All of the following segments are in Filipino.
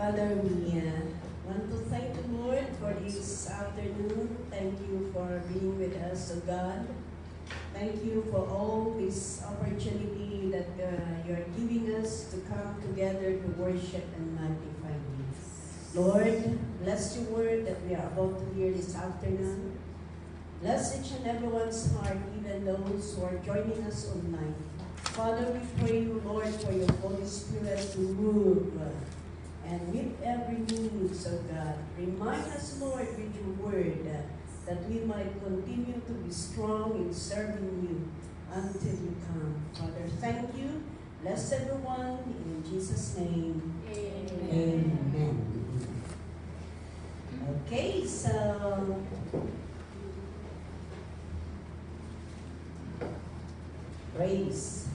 Father, we want to thank the Lord for this afternoon. Thank you for being with us, O God. Thank you for all this opportunity that you are giving us to come together to worship and magnify you. Lord, bless your word that we are about to hear this afternoon. Bless each and everyone's heart, even those who are joining us online. Father, we pray you, Lord, for your Holy Spirit to move and meet every need, so God. Remind us, Lord, with your word that we might continue to be strong in serving you until you come. Father, thank you. Bless everyone in Jesus' name. Amen. Amen. Okay, so praise.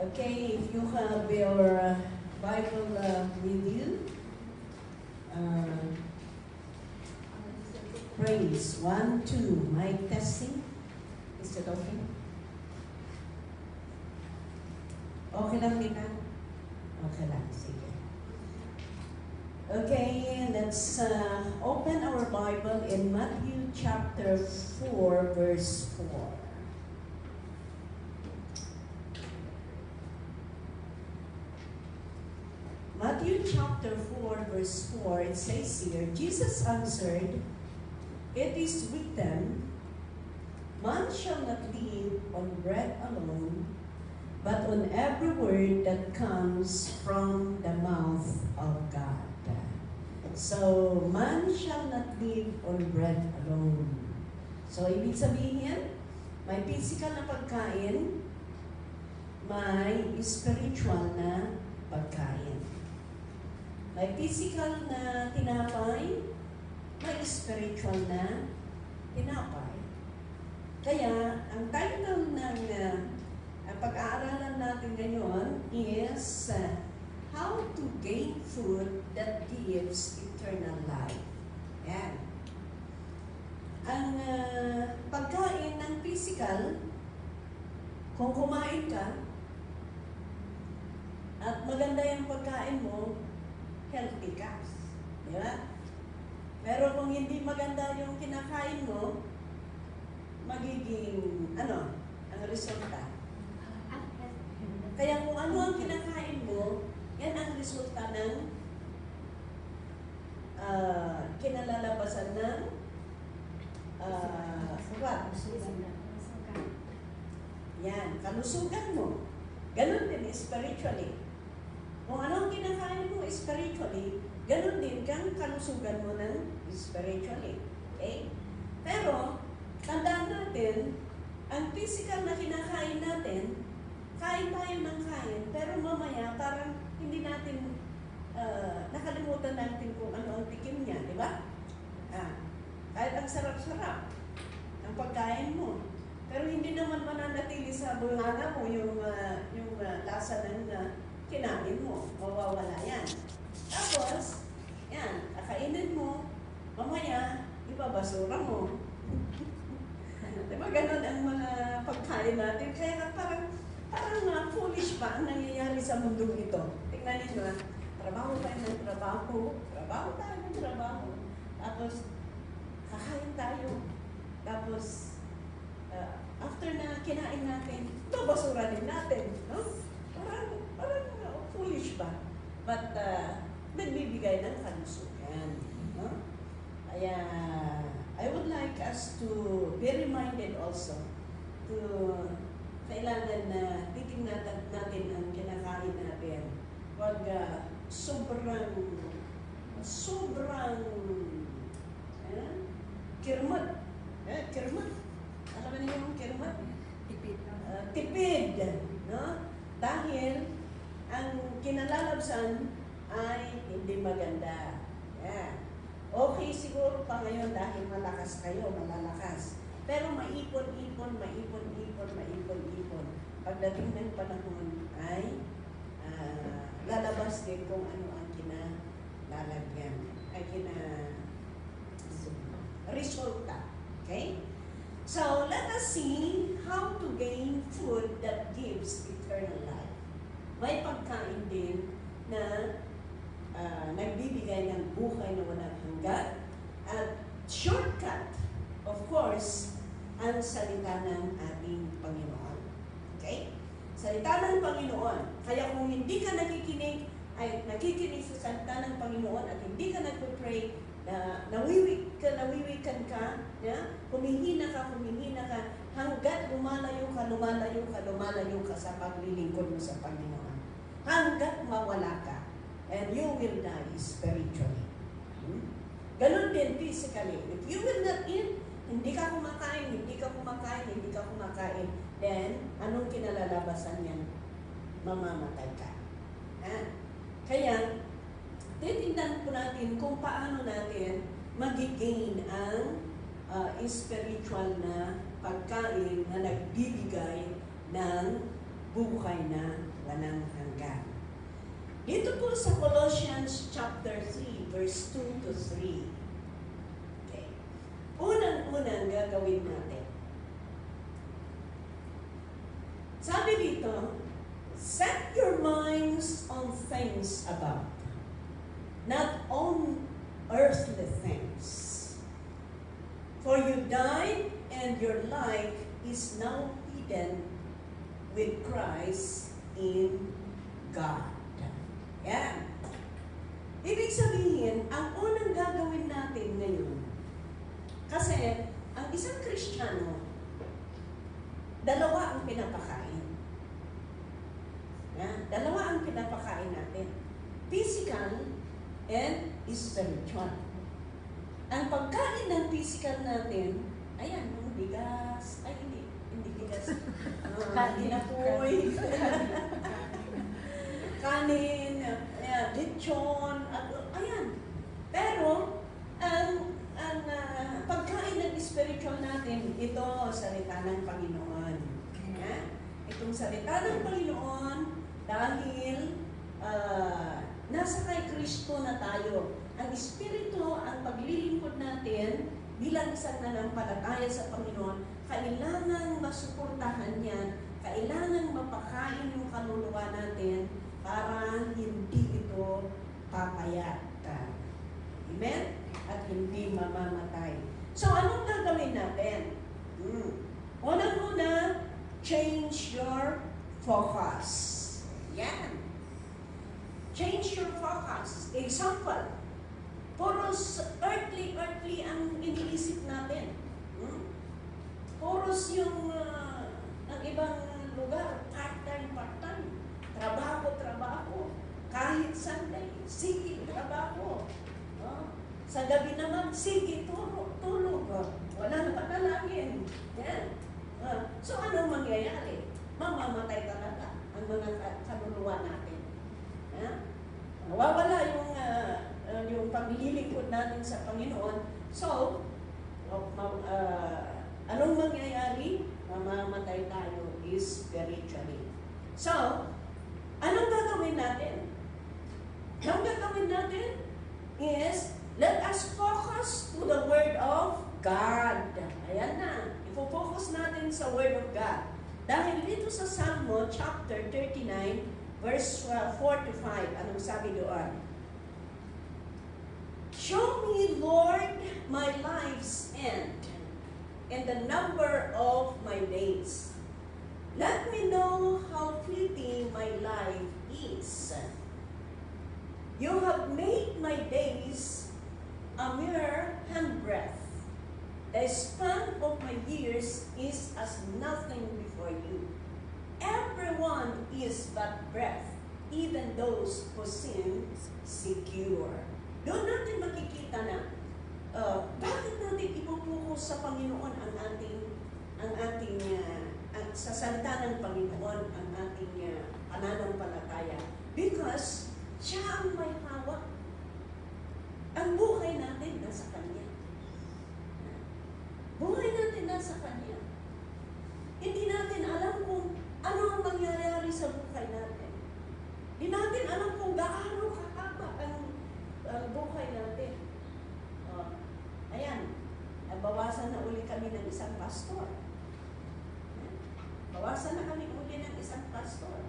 Okay, if you have your Bible with you, praise. 1, 2. Mic testing. Is it okay? Okay lang, Mika? Okay lang, sige. Okay, let's open our Bible in Matthew chapter 4, verse 4. Matthew chapter 4, verse 4, it says here, Jesus answered, "It is written, man shall not live on bread alone, but on every word that comes from the mouth of God." So, man shall not live on bread alone. So, ibig sabihin, may physical na pagkain, may spiritual na pagkain. May physical na tinapay, may spiritual na tinapay. Kaya, ang title ng pag-aaralan natin ngayon is How to Gain Food That Gives Eternal Life. Yan. Ang pagkain ng physical, kung kumain ka, at maganda yung pagkain mo, healthy ka. Di ba? Pero kung hindi maganda yung kinakain mo, magiging, ang resulta. Kaya kung ano ang kinakain mo, yan ang resulta ng kinalalabasan ng yan, kalusugan mo. Ganon din spiritually. Kung ano ang kinakain mo spiritually, ganon din kang kalusugan mo ng spiritually. Okay? Pero, tandaan natin, ang physical na kinakain natin, kain tayo ng kain, pero mamaya parang hindi natin nakalimutan natin kung ano ang tikim niya, di ba? Kahit ang sarap-sarap ang pagkain mo, pero hindi naman mananatili sa bunganga mo yung lasa ng kinain mo, mawawala yan. Tapos, yan, kakainin mo, mamaya, ibabasura mo. Diba ganon ang mga pagkain natin? Kaya parang foolish pa ang nangyayari sa mundong ito. Tingnan ninyo, trabaho tayo ng trabaho, trabaho tayo ng trabaho, tapos kakain tayo, tapos after na kinain natin, babasura din natin. No? Parang foolish ba? But nagbibigay ng kalusugan. No? Kaya I would like us to be reminded also to kailangan na titingnan natin ang kinakain natin. Huwag sobrang kirmat. Kirmat. Alam mo niyo yung kirmat? Tipid. No? Dahil ang kinalalabsan ay hindi maganda. Yeah. Okay siguro pa ngayon dahil malakas kayo, malalakas. Pero maipon-ipon. Pagdating ng panahon ay lalabas din kung ano ang kinalalagyan. Ay resulta. Okay? So, let us see how to gain food that gives eternal life. may pagkain din na nagbibigay ng buhay na walang hanggan. At shortcut, of course, ang salita ng ating Panginoon. Okay? Salita ng Panginoon. Kaya kung hindi ka nakikinig sa salita ng Panginoon at hindi ka nagpo-pray, nawiwikan ka, humihina ka, hanggat lumalayo ka sa paglilingkod mo sa Panginoon. Hanggat mawala ka. And you will die spiritually. Ganon din physically. If you will not eat, hindi ka kumakain, then anong kinalalabasan yan? Mamamatay ka. Kaya, titignan po natin kung paano natin magigain ang spiritual na pagkain na nagbibigay ng buhay na walang hanggan. Dito po sa Colossians chapter 3, verse 2 to 3. Okay. Unang-unang gagawin natin. Sabi dito, set your minds on things above, not on earthly things. For you died, and your life is now hidden with Christ in God. Yan. Ibig sabihin, ang unang gagawin natin ngayon, kasi ang isang Kristiyano, dalawa ang pinapakain. Dalawa ang pinapakain natin. Physical and spiritual. Ang pagkain ng physical natin, ayan, yung bigas, hindi bigas, inapoy, kanin, lechon, ayan. Pero, ang pagkain ng spiritual natin, ito, salita ng Panginoon. Itong salita ng Panginoon, dahil nasa kay Kristo na tayo. Ang Espiritu, ang paglilingkod natin, bilang isang nanampalataya sa Panginoon, kailangan masuportahan yan, kailangan mapakain yung kaluluwa natin, para hindi ito papayat. Amen? At hindi mamamatay. So, anong gagawin natin? Unang-una, change your focus. Yan. Change your focus. Example, puros earthly ang iniisip natin. Puros yung ang ibang lugar, part-time. Trabaho. Kahit Sunday, sige, trabaho. Sa gabi naman, sige, tulog. Wala na panalangin. Yan. So, anong mangyayari? Mamamatay talaga ang mga kaluluwa natin. Nawawala yung paglilingkod natin sa Panginoon. So, anong mangyayari? Mamamatay tayo spiritually. So, anong gagawin natin? Ang gagawin natin is, let us focus to the Word of God. Ayan na. Ifo-focus natin sa Word of God. Dahil dito sa Psalmo chapter 39, verse 4 to 5, anong sabi doon? Show me, Lord, my life's end, and the number of my days. Let me know how fleeting my life is. You have made my days a mere handbreadth. The span of my years is as nothing before you. Everyone is but breath, even those who seem secure. Doon natin makikita na bakit natin ipupuko sa Panginoon ang ating sa salita ng Panginoon ang ating pananampalataya. Because siya ang may hawak. Ang buhay natin nasa Kanya. Buhay natin nasa Kanya. Hindi natin alam kung ano ang mangyayari sa buhay natin. Hindi natin alam kung gaano kahaba ang buhay natin. Ayan, bawasan na uli kami ng isang pastor. Bawasan na kami uli ng isang pastor.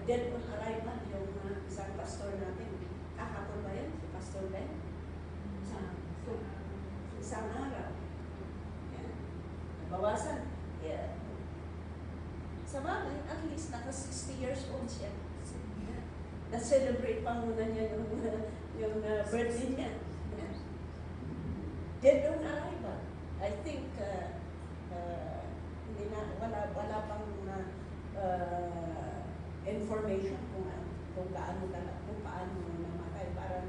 dead on arrival yung isang pastor natin. Kahapon ba yun? Si Pastor Ben? Isang araw. Yan. Nabawasan. Yeah. Sa bagay, at least naka 60 years old siya. Na-celebrate pa muna niya yung birthday niya. Yeah. Dead on arrival. I think hindi na, wala pang information kung paano namatay. Parang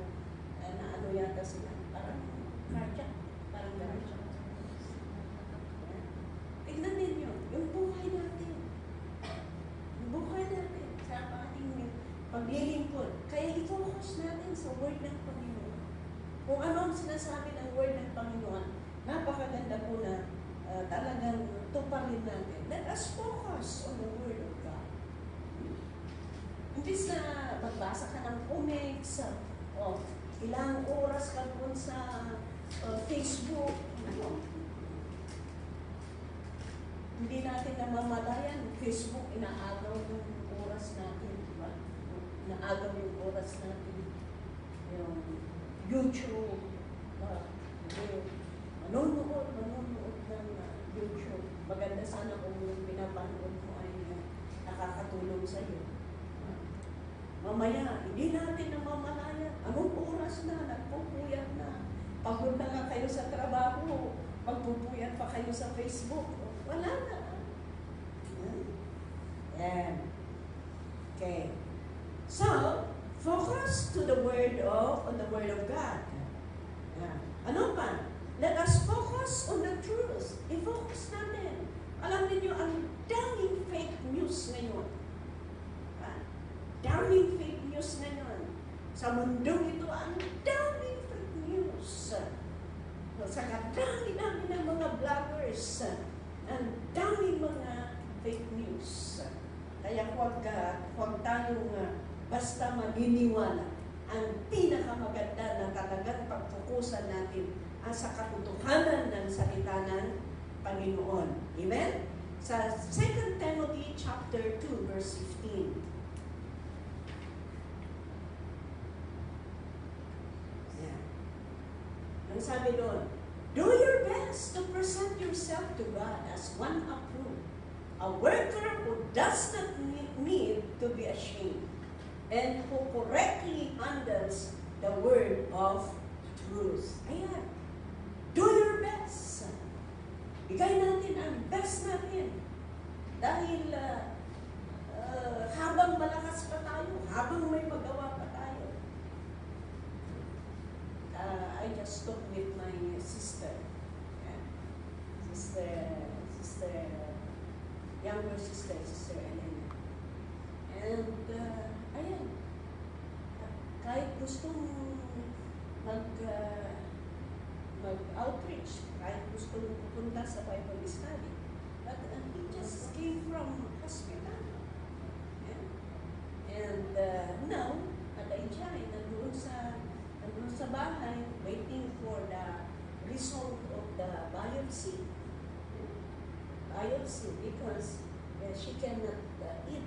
naano yata sila. Parang cardiac. Parang gano'n siya. Tignan ninyo, yung buhay natin. Yung buhay natin sa ating paglilingkod. Kaya i-focus natin sa word ng Panginoon. Kung ano ang sinasabi ng word ng Panginoon, napakaganda po na talagang tuparin natin. Let us focus on the word of God. Imbis na magbasa ka ng comics, o ilang oras ka doon sa Facebook, hindi natin namamalayan. Facebook, inaagaw yung oras natin, diba? Inaagaw yung oras natin. Yung YouTube, manonood ng YouTube. Maganda sana kung yung pinapanood mo ay nakakatulong sa iyo. Mamaya, hindi natin namamalayan. Anong oras na? Nagpupuyat na. Pagod na nga kayo sa trabaho. Magpupuyat pa kayo sa Facebook. Wala na. Yan. Okay. So, focus to the on the word of God. Yan. Ano pa? Let us focus on the truth. I-focus natin. Alam niyo ang daming fake news ngayon. Daming fake news ngayon. Sa mundong ito, ang daming fake news. Sa dami ng mga vloggers. Ang daming mga fake news. Kaya huwag tayong basta maniniwala. Ang pinakamaganda na talagang pagpukusan natin sa katotohanan ng salita ng Panginoon. Amen? Sa 2 Timothy chapter 2, verse 15. Ang sabi doon, do your best to present yourself to God as one approved, a worker who does not need to be ashamed, and who correctly handles the word of truth. Ayan. Do your best. Bigay natin ang best natin. Dahil habang malakas pa tayo, habang may magawa pa tayo. I just talked with my sister. Younger sister, Sister Elena. And, ayan, kahit gusto mag-outreach, kahit gusto pupunta sa Bible study, but he just came from hospital. Yeah. And now, Ataychay, nandun sa bahay, waiting for the result of the biopsy. Because she cannot eat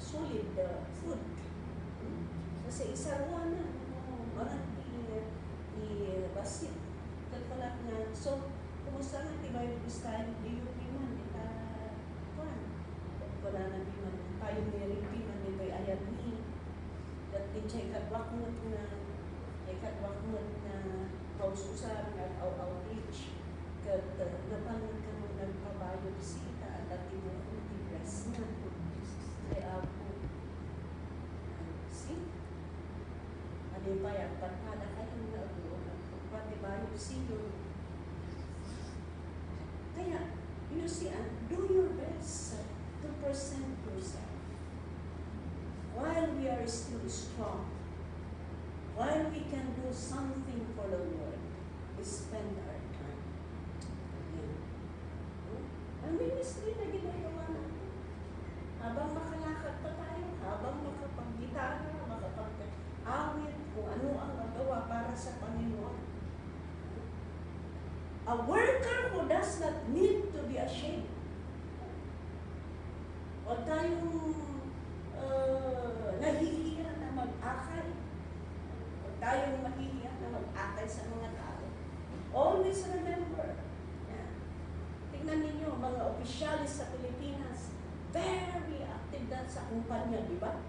solid food. Kasi isarwa na, mga i-basit. Katulad na, so, kumusta na, di ba yung style, di yung piman, wala na piman, tayo niya piman, di ba ayat ni, dat di chay katwakmot na kaususan, outreach, kat napanood ka mo nagpabiopsy ka, dati mo kung i-bless na. Kaya ako, see? Ano ba yan? Pagpada kayong nag-uunag. Pagpabiopsy yun. Kaya, you see, do your best to present yourself. While we are still strong, while we can do something for the Lord, we spend our time. Amen. Ang ministry na ginagawa natin. Habang makalakad pa tayo, habang makapag-gitara, makapag-awit, kung ano ang magawa para sa Panginoon. A worker who does not need to be ashamed. Huwag tayong nahihiya na mag-akay. Huwag tayong mahihiya na mag-akay sa mga tao. Always remember, yan. Tingnan ninyo, mga opisyalis sa Pilipinas, very active na sa kumpanya, di ba?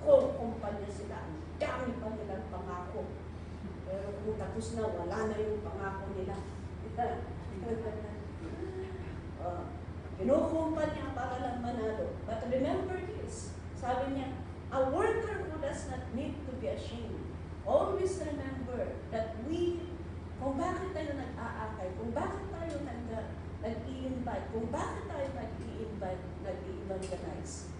Kung kumpanya sila, ang dami pa nilang pangako. Pero kung tapos na, wala na yung pangako nila. Kinukumpanya para lang manalo. But remember this, sabi niya, a worker who does not need to be ashamed. Always remember that kung bakit tayo nag-aakay, kung bakit tayo nag-i-invite, kung bakit tayo nag-i-evangelize,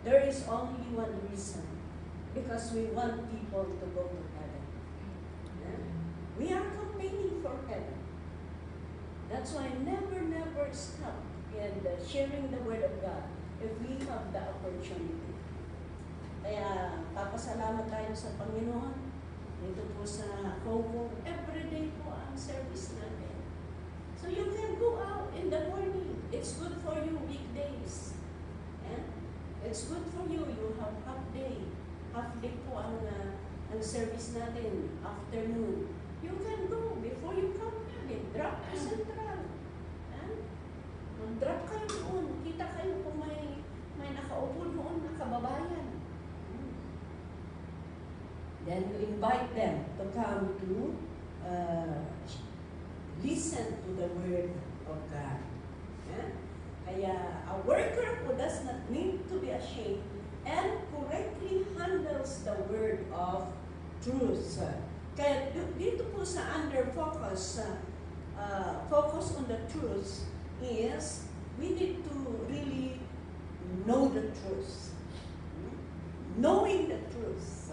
there is only one reason. Because we want people to go to heaven. Yeah? We are campaigning for heaven. That's why never stop in sharing the Word of God if we have the opportunity. Kaya papasalamat tayo sa Panginoon. Dito po sa Hong Kong, everyday po ang service natin. So you can go out in the morning. It's good for you weekdays. Yeah? It's good for you. You have half day. Half day po ang service natin, afternoon. You can go before you come here. Drop to Central. Drop kayo doon. Kita kayo kung may nakaupo doon na kababayan. Then you invite them to come to listen to the Word of God. Kaya a worker who does not need to be ashamed and correctly handles the word of truth. Kaya dito po sa under focus, focus on the truth is we need to really know the truth. Knowing the truth.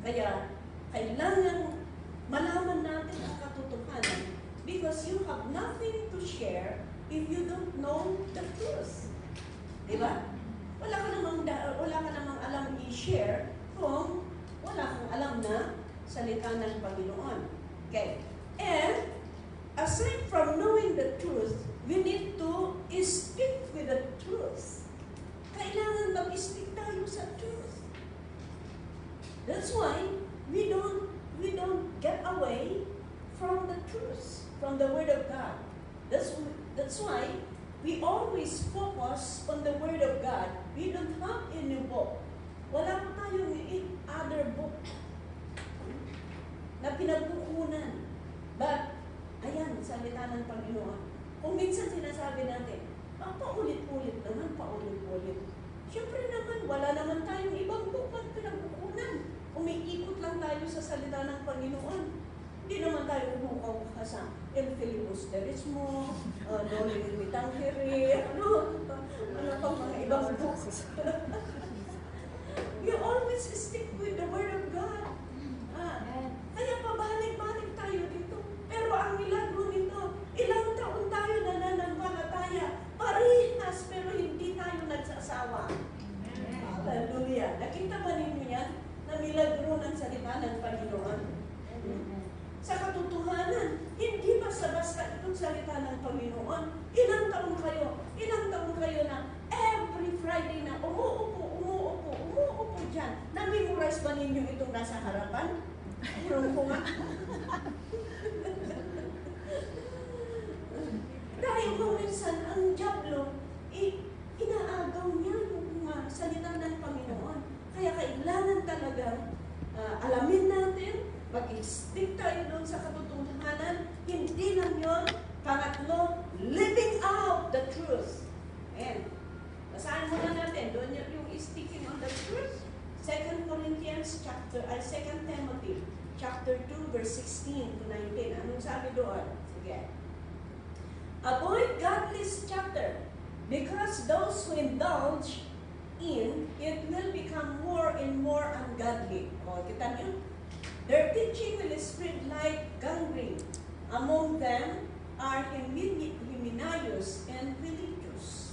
Kaya kailangan malaman natin ang katotohanan because you have nothing to share if you don't know the truth. Diba? Wala ka namang alam i-share kung wala kang alam na salita ng Panginoon. Okay. And aside from knowing the truth, we need to speak with the truth. Kailangan mag-speak tayo sa truth. That's why we don't get away from the truth, from the Word of God. That's why we always focus on the Word of God. We don't have any book. Wala pa tayong other book na pinagkukunan. But, ayan, salita ng Panginoon. Kung minsan sinasabi natin, paulit-ulit naman, paulit-ulit. Siyempre naman, wala naman tayong ibang book na pinagkukunan. Umiikot lang tayo sa salita ng Panginoon. Hindi naman tayo umukaw sa El Filibusterismo, Noli Mitangkiri, ano pang mga ibang books. You always stick with the Word of God. Kaya pabalik-balik tayo dito. Pero ang milagro nito, ilang taon tayo nananampalataya, parehas pero hindi tayo nagsasawa. Hallelujah. Nakita ba ninyo yan? Na milagro ng salita ng Panginoon. Sa katotohanan, hindi basta-basta itong salita ng Panginoon. Ilang taon kayo na every Friday na umuupo dyan. Na-memorize ba ninyo itong nasa harapan? Meron ko nga. Dahil kung minsan, ang diablo, inaagaw niya yung salita ng Panginoon. Kaya kailangan talagang alamin natin, mag-stick tayo doon sa katotohanan, hindi lang yun. Pangatlo, living out the truth. And, basahan muna natin, doon yung sticking on the truth. 2 Timothy, chapter 2, verse 16 to 19. Anong sabi doon? Sige. Avoid godless chatter, because those who indulge in it will become more and more ungodly. O, kita niyo? Their teaching will spread like gangrene. Among them are Hymenaeus and Philetus,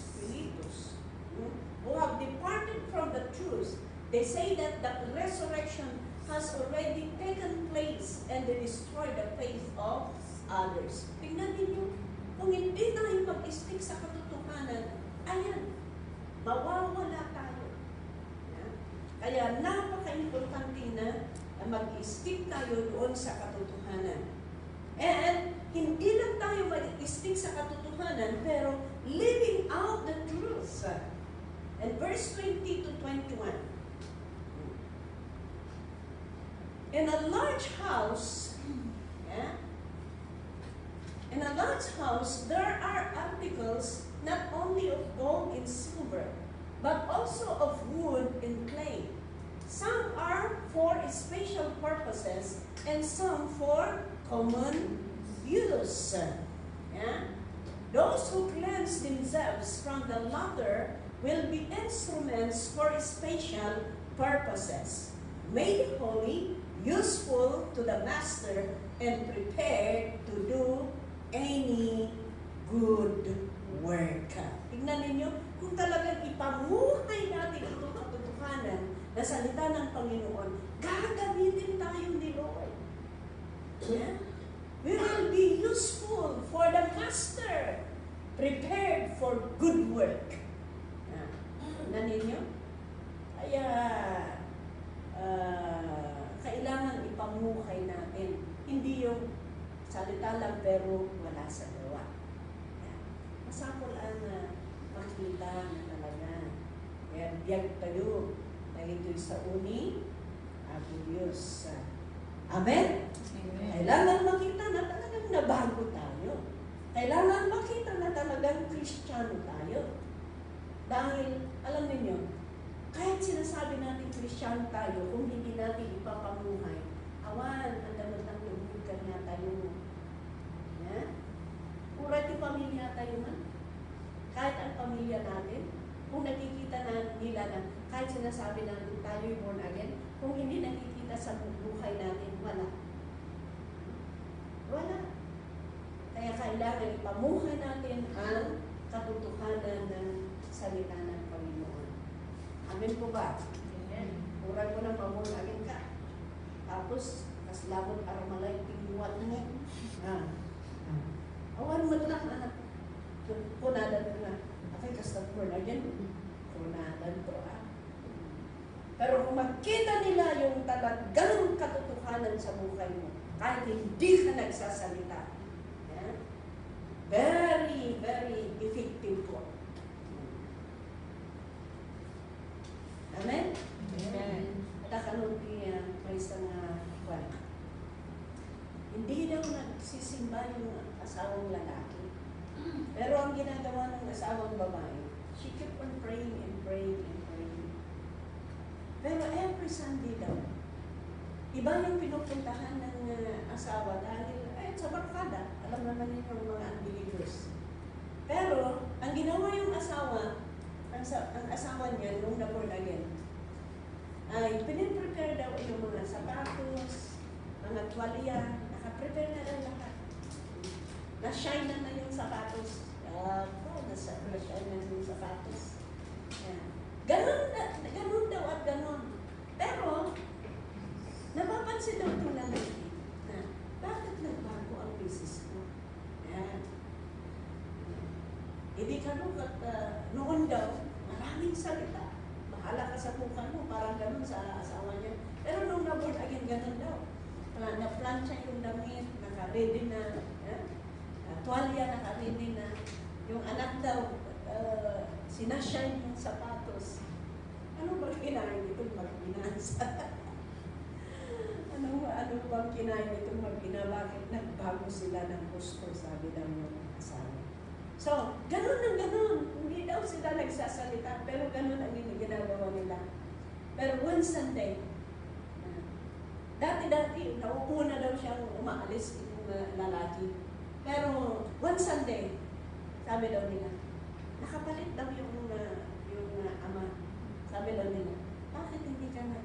who have departed from the truth. They say that the resurrection has already taken place and they destroy the faith of others. Tingnan ninyo, kung hindi tayo mag-stick sa katotohanan, Kaya napaka-importante na mag-stick tayo doon sa katotohanan. And hindi lang tayo mag-stick sa katotohanan, pero living out the truth. And verse 20 to 21. In a large house, in a large house, there are articles not only of gold and silver, but also of wood and clay. Some are for special purposes, and some for common use. Those who cleanse themselves from the latter will be instruments for special purposes, made holy, useful to the master, and prepared to do any good work. Tignan ninyo, kung talagang ipamuhay natin itong katotohanan na salita ng Panginoon, gagamitin tayo ni Lord. We will be useful for the master, prepared for good work. Tignan ninyo? Kaya, kailangan ipamuhay natin. Hindi yung salita lang pero wala sa gawa. Masakol ang makita na talaga. Kaya biyag tayo na ito'y sa uni, Apo Diyos. Amen? Amen? Kailangan makita na talagang nabago tayo. Kailangan makita na talagang Kristiyano tayo. Dahil, alam niyo, kahit sinasabi natin Kristiyano tayo, kung hindi natin ipapamuhay, awan, ang dapat ng lubog ka na tayo. Urat yung pamilya tayo man. Kahit ang pamilya natin, kung nakikita na nila na kahit sinasabi natin tayo'y born again, kung hindi nakikita sa buhay natin, wala. Wala. Kaya kailangan ipamuhay natin ang katotohanan ng salita ng Panginoon. Amen po ba? Amen. Urat mo na born again ka. Tapos, kaslabot aramalay tinuwat mo. Awan mo lang anak. Kunadan mo na. Akay kastan born again. Kunadan to Pero kung makita nila yung talagang katotohanan sa buhay mo, kahit hindi ka nagsasalita, very, very effective po. Amen? Amen. At kanong may isang kwan. Hindi daw nagsisimba yung asawang lalaki. Pero ang ginagawa ng asawang babae, she kept on praying and praying and praying. Pero every Sunday daw, iba yung pinupuntahan ng asawa dahil, sa barkada, alam naman ninyo yung mga unbelievers. Pero, ang ginawa yung asawa, ang asawa niya nung na-born again, ay piniprepare daw yung mga sapatos, mga tuwalya, nakaprepare na daw lahat. Na-shine na yung sapatos. Na-shine na yung sapatos. Ganun daw at ganun. Pero, napapansin daw itong lalaki na bakit nagbago ang business ko? Hindi ka noon daw, maraming salita. Bahala ka sa bukan mo, parang ganun sa asawa niya. Pero nung na-born again, ganun daw. Na-plancha yung damit, naka-ready na, tuwalya naka-ready na. Yung anak daw, sinashine yung sapatos. Ano ba kinain itong mag-binansa? ano bang kinain itong mag-ina? Bakit nagbago sila ng gusto, sabi daw yung asawa. So, ganun ng ganun. Hindi daw sila nagsasalita, pero ganun ang ginagawa nila. Pero one Sunday, dati-dati, nauuna daw siyang umaalis itong lalaki. Pero one Sunday, sabi daw nila, nakapalit daw yung ama. Sabi daw nila, bakit hindi ka na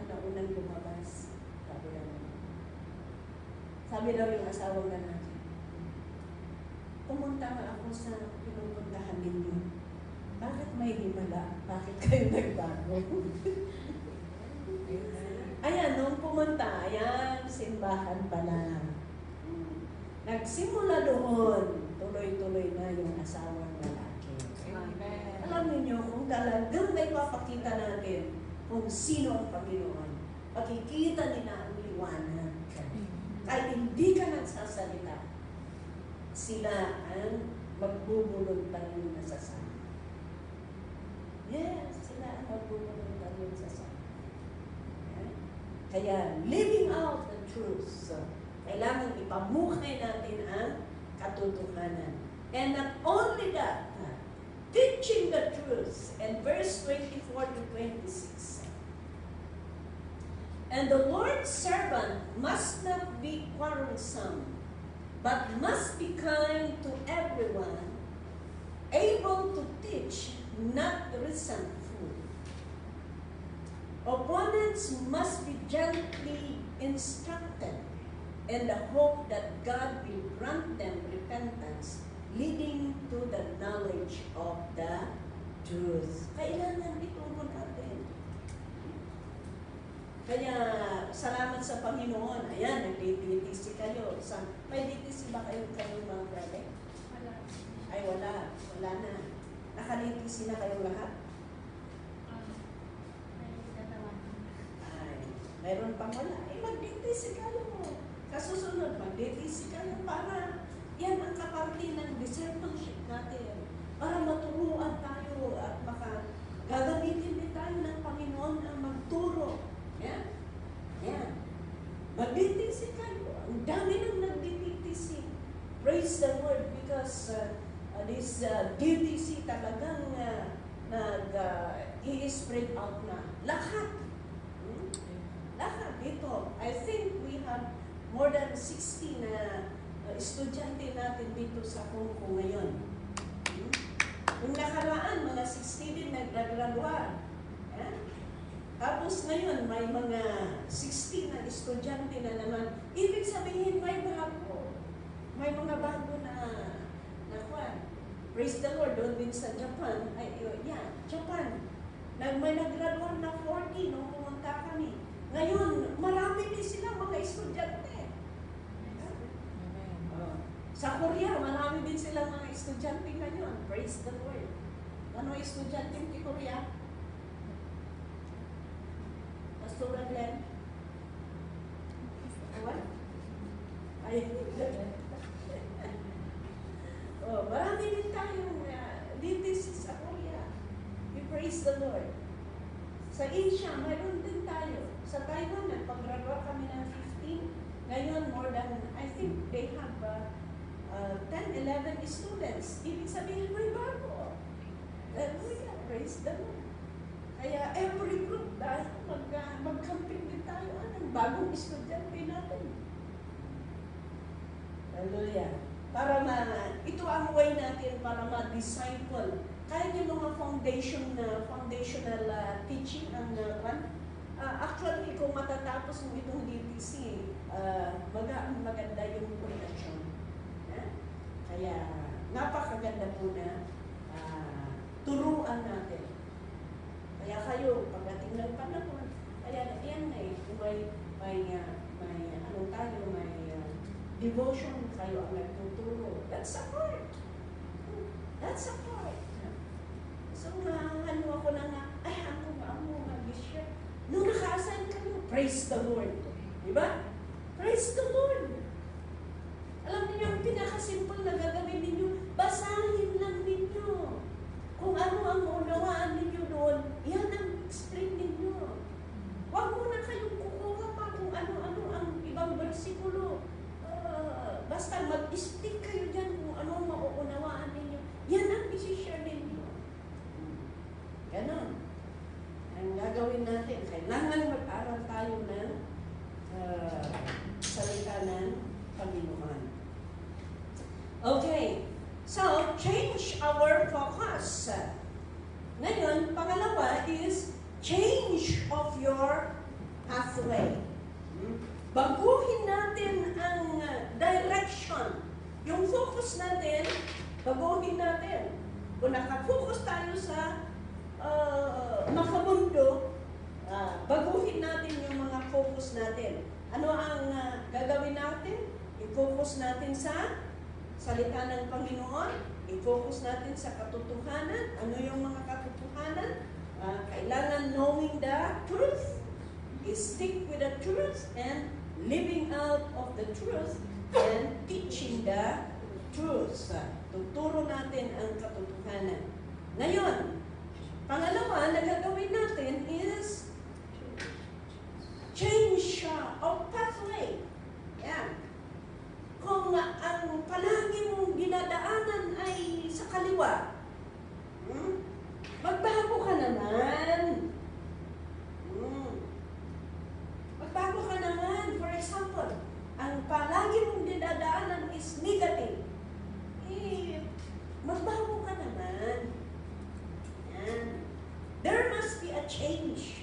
naunang lumabas? Sabi daw nila. Sabi daw yung asawang lalaki, pumunta nga ako sa pinupuntahan ninyo. Bakit may himala? Bakit kayo nagbago? Ayan, nung pumunta, ayan, simbahan pa lang. Nagsimula doon, tuloy-tuloy na yung asawang lalaki. Amen. Alam niyo kung talagang may papakita natin kung sino ang Panginoon. Makikita nila ang liwanag. Kahit hindi ka nagsasalita, sila ang magbubuluntan yung nasasabi. Yes, sila ang magbubuluntan yung nasasabi. Okay? Kaya, living out the truth. So, kailangan ipamukhay natin ang katotohanan. And not only that, teaching the truth. And verse 24 to 26. And the Lord's servant must not be quarrelsome, but must be kind to everyone, able to teach, not resentful. Opponents must be gently instructed in the hope that God will grant them repentance, leading to the knowledge of the truth. Kailangan ituro natin. Kaya, salamat sa Panginoon. Ayan, nag-DTC kayo. May DTC ba kayong mga brother? Wala. Ay, wala. Wala na. Naka-DTC na kayong lahat? Ay, mayroon pang wala. Eh, mag-DTC kayo. Kasusunod, mag-DTC kayo para yan ang kaparte ng discipleship natin. Para maturuan tayo at gagamitin din tayo ng Panginoon na magturo. Yan. Yan. Mag-DTC kayo. Ang dami nang nag-DTC. Praise the Lord because this DTC talagang i-spread out na. Lahat. Lahat dito. I think we have more than 60 na estudyante natin dito sa Hong Kong ngayon. Yung nakaraan, mga 60 din naggraduate. Yeah? Tapos ngayon, may mga 60 na estudyante na naman. Ibig sabihin, may bago. May mga bago na kwan. Praise the Lord, doon din sa Japan. Japan. May nag-graduate na 40 nung pumunta kami. Ngayon, marami din sila mga estudyante. Sa Korea, marami din sila mga estudyante ngayon. Praise the Lord. Ano estudyante sa Korea? Pastor Glenn? What? Ay, marami din tayong DTC sa Korea. We praise the Lord. Sa Asia, mayroon din tayo. Sa Taiwan, nagpag-graduate kami ng 15. Ngayon, more than, I think they have 10, 11 students. Ibig sabihin, may bago. Hallelujah, praise the Lord. Kaya every group, dahil mag-camping din tayo, anong bagong estudyante natin. Hallelujah. Ito ang way natin para ma-disciple. Kahit yung mga foundational teaching ang actually, kung matatapos mo itong DTC, maganda yung production. Kaya, napakaganda po na turuan natin. Kaya kayo, pagdating ng panahon, kaya yan may devotion kayo ang nagtuturo. That's a part. That's a part. So, ako na nga, ako mag-share. Nung naka-assign kayo, praise the Lord. Diba? Praise the Lord. Alam niyo, ang pinaka-simple na gagawin ninyo, basahin lang ninyo. Kung ano ang unawaan ninyo doon, yan ang explain ninyo. Huwag muna kayong kukuha pa kung ano-ano ang ibang bersikulo. Basta mag-stick kayo dyan kung ano ang mauunawaan ninyo. Yan ang isi-share ninyo. Ganon. Ang gagawin natin, kailangan mag-aral tayo ng salita ng Panginoon. Okay. So, change our focus. Ngayon, pangalawa is change of your pathway. Baguhin natin ang direction. Yung focus natin, baguhin natin. Kung nakafocus tayo sa makamundo, baguhin natin yung mga focus natin. Ano ang gagawin natin? I-focus natin sa salita ng Panginoon, i-focus natin sa katotohanan. Ano yung mga katotohanan? Kailangan knowing the truth, stick with the truth, and living out of the truth, and teaching the truth. Tuturo natin ang katotohanan. Ngayon, pangalawa na gagawin natin is change of pathway. Yan. Kung ang palagi mong dinadaanan ay sa kaliwa, magbago ka naman. Magbago ka naman. For example, ang palagi mong dinadaanan is negative. Magbago ka naman. Yan. There must be a change.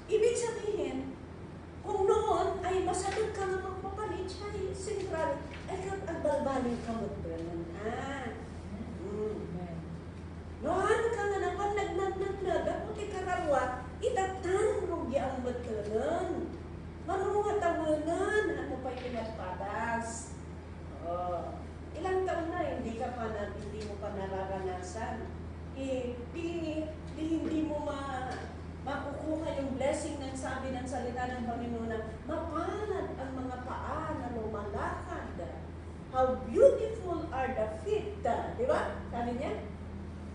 Ibig sabihin, kung noon ay masadot ka na magpapalit, ay sentral, ay agbalbalin ka mo, Brennan. Noon ka nga naman nagnagnagnag, aputi karawa, itatanrog ang batalan. Manuha tawanan, ano pa'y pinagpadas. Ilang taon na, hindi mo pa nararanasan. Hindi mo makukuha yung blessing ng sabi ng salita ng Panginoon na mapalad ang mga paa na lumalakad. How beautiful are the feet. Di ba? Sabi niya?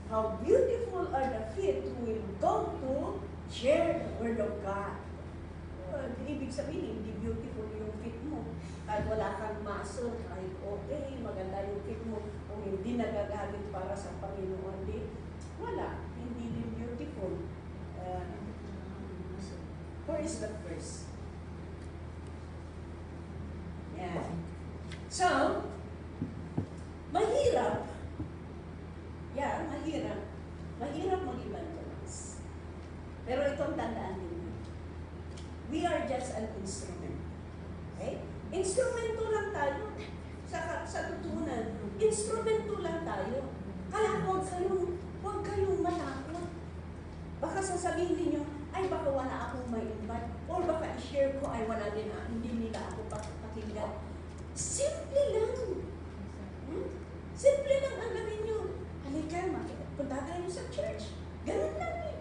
How beautiful are the feet who will go to share the word of God. Ibig sabihin, hindi beautiful yung feet mo. Kahit wala kang muscle, kahit okay, maganda yung feet mo, kung hindi nagagamit para sa Panginoon, wala. Hindi din beautiful. Where is the verse? Yeah. So, mahirap. Yeah, mahirap. Mahirap mag-evangelize. Pero itong tandaan ninyo. We are just an instrument. Okay? Instrumento lang tayo. Sa tutunan, instrumento lang tayo. Kaya huwag kayong matakot. Baka sasabihin ninyo, ay baka wala akong may invite. Or baka i-share ko, ay wala din, hindi nila ako pakinggan. Simple lang. Simple lang ang gawin nyo. Halika, punta tayo sa church. Ganun lang eh.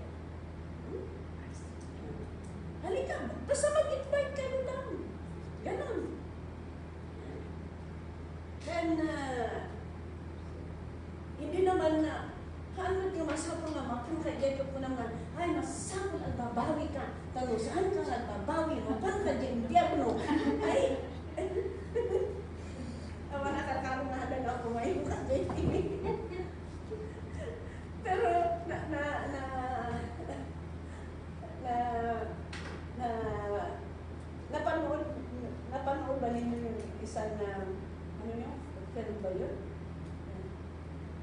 Halika, basta mag-invite kayo lang. Ganun. Then, hindi naman na, hangat yung masapang nga, mapangkadya ko naman, ay, masapang ang babawi ka. Tanong, saan ka nga babawi? Mapangkadya yung diablo. Ay, awa nakakarong na halang ako ngayon kasi. Pero, napanood ba ninyo yung isang ano yung film ba yun?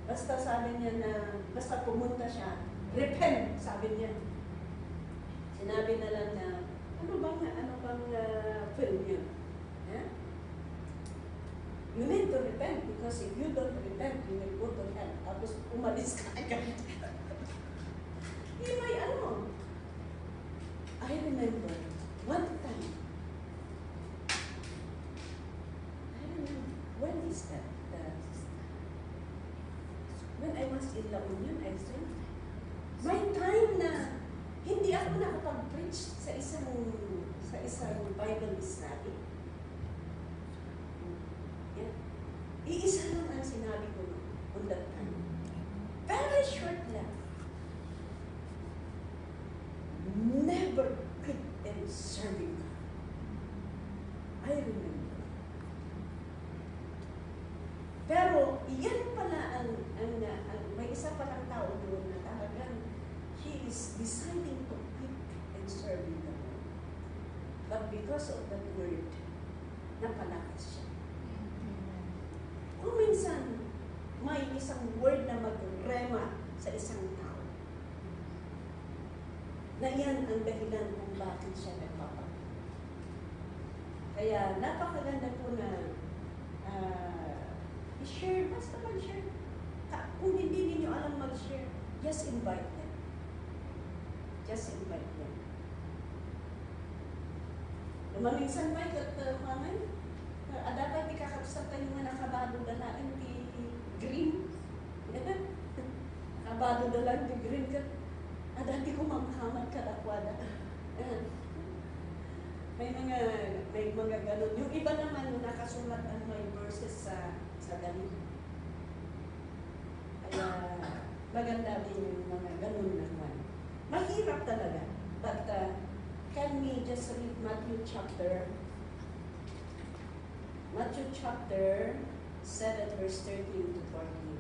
Basta sabi niya na, basta pumunta siya, repent, sabi niya. Sinabi na lang na, ano bang film yun? Yeah? You need to repent because if you don't repent, you will go to hell. Tapos umalis ka agad. May ano? I remember one time. I remember, when is that? When I was in La Union, I think, may time na hindi ako nakapag-preach sa isang Bible study. Yeah. Iisa lang ang sinabi ko on that time. Very short lang. Never quit in serving God. I remember. Pero iyan pala ang may isa palang tao doon na talagang he is deciding to quit and serving the Lord. But because of that word, napalakas siya. Kung minsan, may isang word na mag-rema sa isang tao, na yan ang dahilan kung bakit siya nagpapagawa. Kaya napakaganda po na i-share, basta mag-share. Kung hindi ninyo alam mag-share, just invite them. Just invite them. Lumaminsan ba ito, mamay? Dapat di kakabsatan yung mga nakabado dalain ti green. kabado na lang, tigrin ka. Dati ko mamkamat ka dakwada. May mga ganun. Yung iba naman, nakasulat ang may verses sa ganun. Kaya, maganda din yung mga ganun naman. Mahirap talaga. But, can we just read Matthew chapter 7, verse 13 to 14.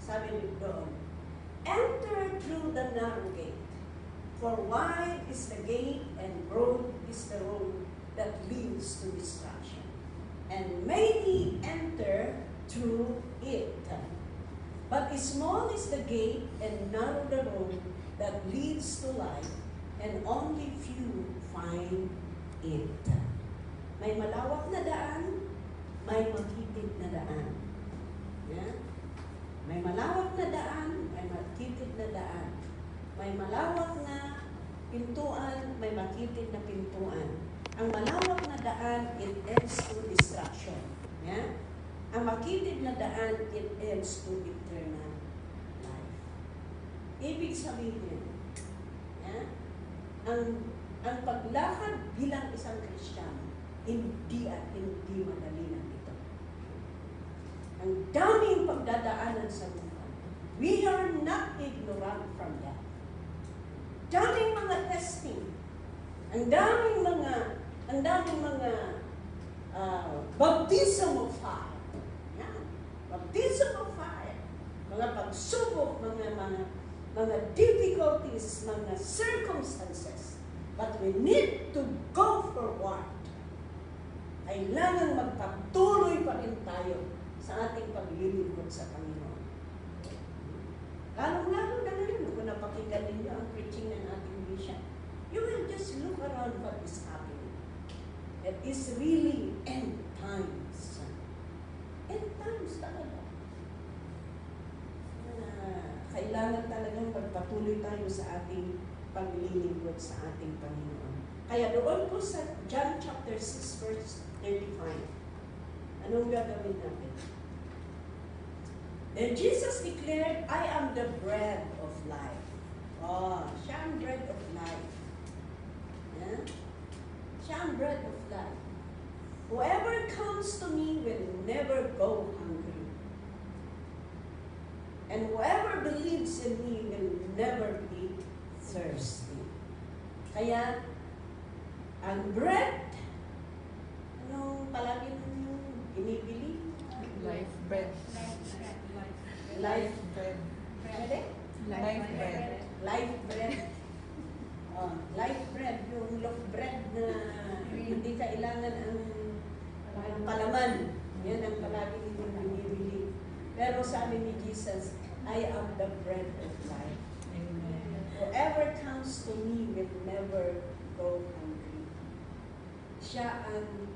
Sabi niyo doon, enter through the narrow gate, for wide is the gate and broad is the road that leads to destruction, and many enter through it. But small is the gate and narrow the road that leads to life, and only few find it. May malawak na daan, may makitid na daan. Yeah? May malawak na daan, may makitid na daan. May malawak na pintuan, may makitid na pintuan. Ang malawak na daan, it ends to destruction. Yeah? Ang makitid na daan, it ends to eternal life. Ibig sabihin, yeah? ang paglakad bilang isang Kristiyano, hindi at hindi madali lang ito. Ang daming pagdadaanan sa buhay. We are not ignorant from that. Daming mga testing. Ang daming mga baptism of fire. Yan. Baptism of fire. Mga pagsubok, mga difficulties, mga circumstances. But we need to go forward. Kailangan magpatuloy pa rin tayo sa ating paglilingkod sa Panginoon. Lalong-lalo na ngayon, kung napakinggan ninyo ang preaching ng ating bishop, you will just look around what is happening. It is really end times. End times talaga. Kailangan talagang magpatuloy tayo sa ating paglilingkod sa ating Panginoon. Kaya doon po sa John chapter 6 verse 35, anong gagawin natin? Then Jesus declared, I am the bread of life. Oh, siya ang bread of life. Yeah? Siya ang bread of life. Whoever comes to me will never go hungry. And whoever believes in me will never be thirsty. Kaya, ang bread, anong palagi yung binibili? Life bread. Life bread. Pwede? Life bread. Life bread. Life bread, yung loaf bread na hindi kailangan ang palaman. Yan ang palagi ninyong binibili. Pero sabi ni Jesus, I am the bread of life. Amen. Whoever comes to me will never go hungry. Siya ang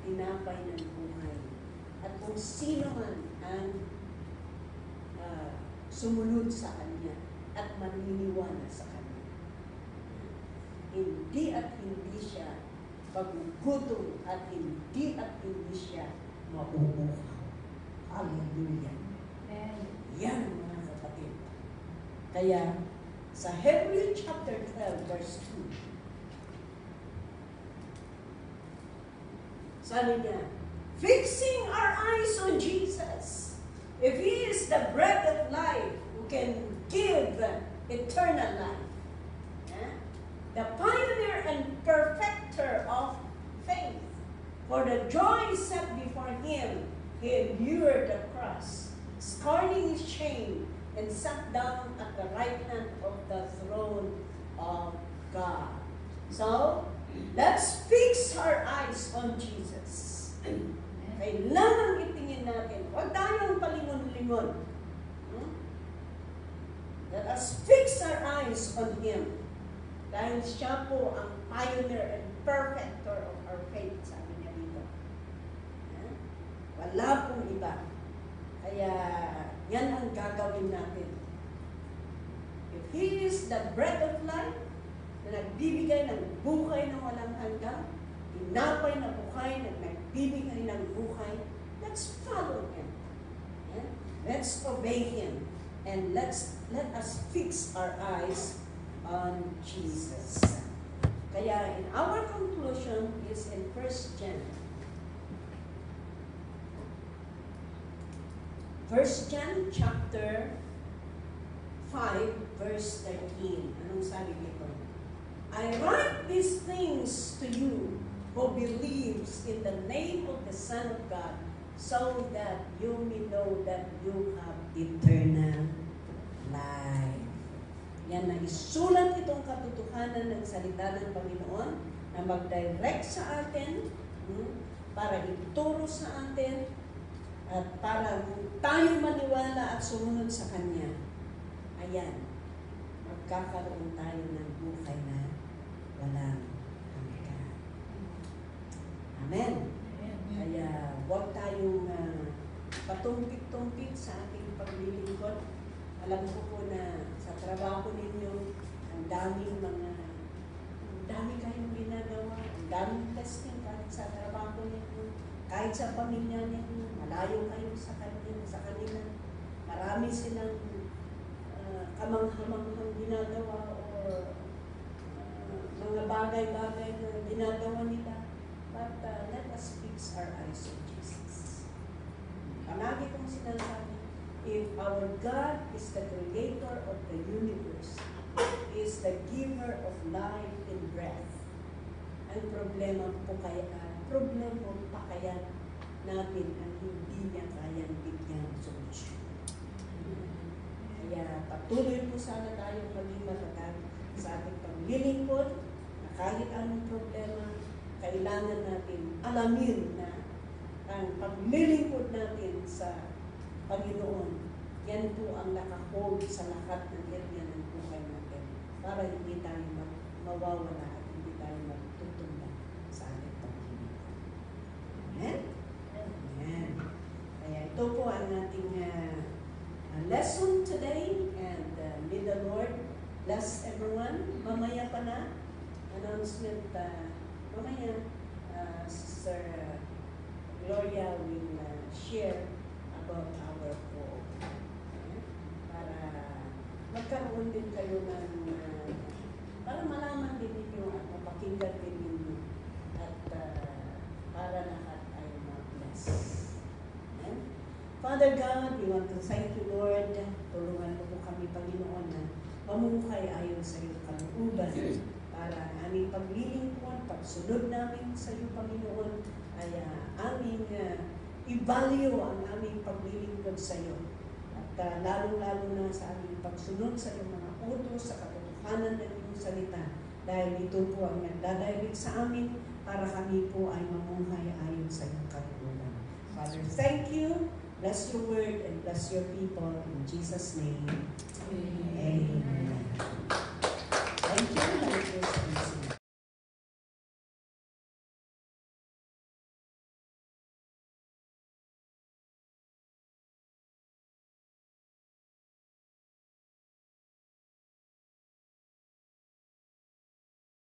tinapay ng buhay. At kung sino man ang sumunod sa Kanya at maniniwala sa Kanya, hindi at hindi siya pagugutom at hindi siya mauuhaw. Hallelujah. Yan mga kapatid. Kaya sa Hebrew chapter 12 verse 2, sabi niya, fixing our eyes on Jesus. If He is the bread of life who can give eternal life, the pioneer and perfecter of faith, for the joy set before Him, He endured the cross, scorning His shame, and sat down at the right hand of the throne of God. So, let's fix our eyes on Jesus. Kailangan itingin natin. Huwag tayong palingon-lingon. Let us fix our eyes on Him. Dahil siya po ang pioneer and perfecter of our faith, sabi niya dito. Wala pong iba. Kaya, yan ang gagawin natin. If He is the bread of life, na nagbibigay ng buhay na walang hanggan, tinapay na buhay na nagbibigay ng buhay, let's follow Him. Let's obey Him. And let us fix our eyes on Jesus. Kaya in our conclusion is in 1 John. 1 John chapter 5 verse 13. Anong sabi dito? I write these things to you who believes in the name of the Son of God, so that you may know that you have eternal life. Yan na isulat itong katotohanan ng salita ng Panginoon na mag-direct sa atin, para ituro sa atin, at para tayo maniwala at sumunod sa Kanya. Ayan, magkakaroon tayo ng buhay na walang hanggan. Amen. Kaya huwag tayong patumpik-tumpik sa ating paglilingkod. Alam ko po na sa trabaho ninyo, ang dami kayong ginagawa, ang daming testing kahit sa trabaho ninyo, kahit sa pamilya ninyo, malayo kayo sa kanila. Marami silang kamanghamanghang ginagawa o mga bagay-bagay na ginagawa nila. But let us fix our eyes on Jesus. Palagi kong sinasabi, if our God is the creator of the universe, is the giver of life and breath, ang problema pa kaya natin ang hindi niya kayang bigyan solusyon. Kaya patuloy po sana tayong maging matatag sa ating paglilingkod, na kahit anong problema, kailangan natin alamin na ang paglilingkod natin sa Panginoon, yan po ang nakahold sa lahat ng area ng buhay natin para hindi tayo mawawala at hindi tayo magtutumba sa ating paglilingkod. Amen? Amen. Kaya ito po ang ating lesson today, and may the Lord bless everyone. Mamaya pa na, announcement, mamaya, Sister Gloria will share about our hope. Para magkaroon din kayo ng, para malaman din ninyo at mapakinggan din ninyo at para lahat ay ma-bless. Father God, we want to thank you, Lord. Tulungan mo po kami, Panginoon, na mamumuhay ayon sa iyong kalooban para aming paglilingkod, pagsunod namin sa iyo, Panginoon, ay aming i-value ang aming paglilingkod sa iyo. At lalong-lalo na sa aming pagsunod sa iyong mga utos, sa katotohanan ng iyong salita. Dahil ito po ang nagdadirect sa amin para kami po ay mamuhay ayon sa iyong kalooban. Father, thank you. Bless your word and bless your people. In Jesus' name, amen.